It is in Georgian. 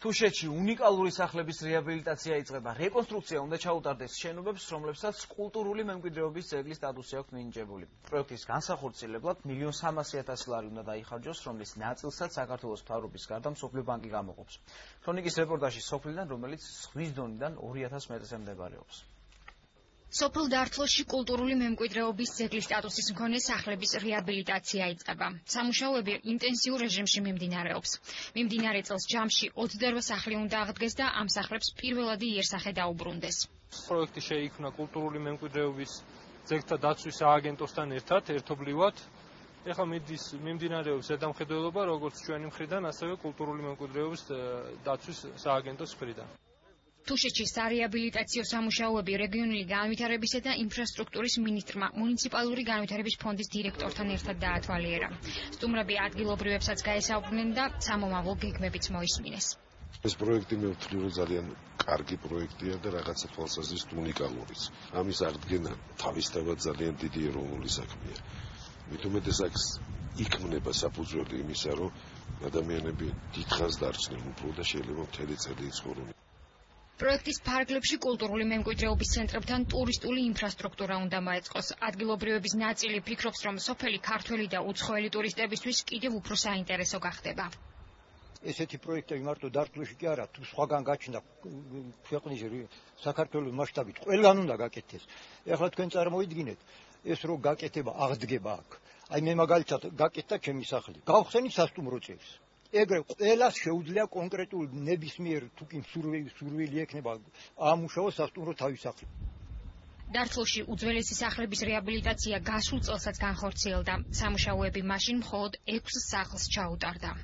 თუშეთში უნიკალური სახლების რეაბილიტაცია იწყება. რეკონსტრუქცია უნდა ჩაუტარდეს შენობებს, რომლებსაც კულტურული მემკვიდრეობის ძეგლის სტატუსი აქვს მინიჭებული. პროექტის განსახორციელებლად 1.300.000 ლარი უნდა დაიხარჯოს, რომლის ნაწილსაც საქართველოს მთავრობის გარდა მსოფლიო ბანკი გამოყოფს. ქრონიკის რეპორტაჟი სოფლიდან, რომელიც ზღვის დონიდან 2000 მეტრზე მდებარეობს. სოფელ დართლოში კულტურული მემკვიდრეობის ძეგლის სტატუსის მქონე სახლების რეაბილიტაცია იწყება. სამუშაოები ინტენსიურ რეჟიმში მიმდინარეობს. მიმდინარე წელს ჯამში 28 სახლი უნდა აღდგეს და ამ სახლებს პირველადი იერსახე დაუბრუნდეს. პროექტი შეიქმნა კულტურული მემკვიდრეობის ძეგლთა დაცვის სააგენტოსთან ერთობლივად. ეხლა მიმდინარეობს ზედამხედველობა როგორც ჩვენი მხრიდან, ასევე კულტურული მემკვიდრეობის დაცვის სააგენტოს მხრიდან. თუშეთში სარეაბილიტაციო სამუშაოები რეგიონული განვითარებისა და ინფრასტრუქტურის მინისტრმა მუნიციპალური განვითარების ფონდის დირექტორთან ერთად დაათვალიერა. სტუმრები ადგილობრივებსაც გაესაუბრნენ და სამომავლო გეგმებიც მოისმინეს. ეს პროექტი მე ვთვლი, რომ ძალიან კარგი პროექტია და რაღაცა თვალსაზრისით უნიკალურიც. ამის აღდგენა თავისთავად ძალიან დიდი ეროვნული საქმეა. მით უმეტეს აქ იქმნება საფუძველი იმისა, რომ ადამიანები დიდხანს დარჩნენ უფრო და შეიძლება მთელი წელი იცხოვრონ. პროექტის ფარგლებში კულტურული მემკვიდრეობის ცენტრებთან ტურისტული ინფრასტრუქტურა უნდა მოეწყოს. ადგილობრივების ნაწილი ფიქრობს, რომ სოფელი ქართველი და უცხოელი ტურისტებისთვის კიდევ უფრო საინტერესო გახდება. ესეთი პროექტები მარტო დართლოში კი არა, თუ სხვაგან გაჩნდა ქვეყნის საქართველოს მასშტაბით ყველგან უნდა გაკეთდეს. ეხლა თქვენ წარმოიდგინეთ, ეს რო გაკეთება, აღდგება აქ. აი მე მაგალითად გაკეთდა ჩემი სახლი. გავხსენით სასტუმრო წევს. ეგრე ყველას შეუძლია კონკრეტულ ნებისმიერ თუ კი სურვილი ექნება ამუშაოს სასტუმრო თავის სახლი. დართლში უძველესი სახლების რეაბილიტაცია გასულ წელსაც განხორციელდა. სამუშაოები მაშინ მხოლოდ 6 სახლს ჩაუტარდა.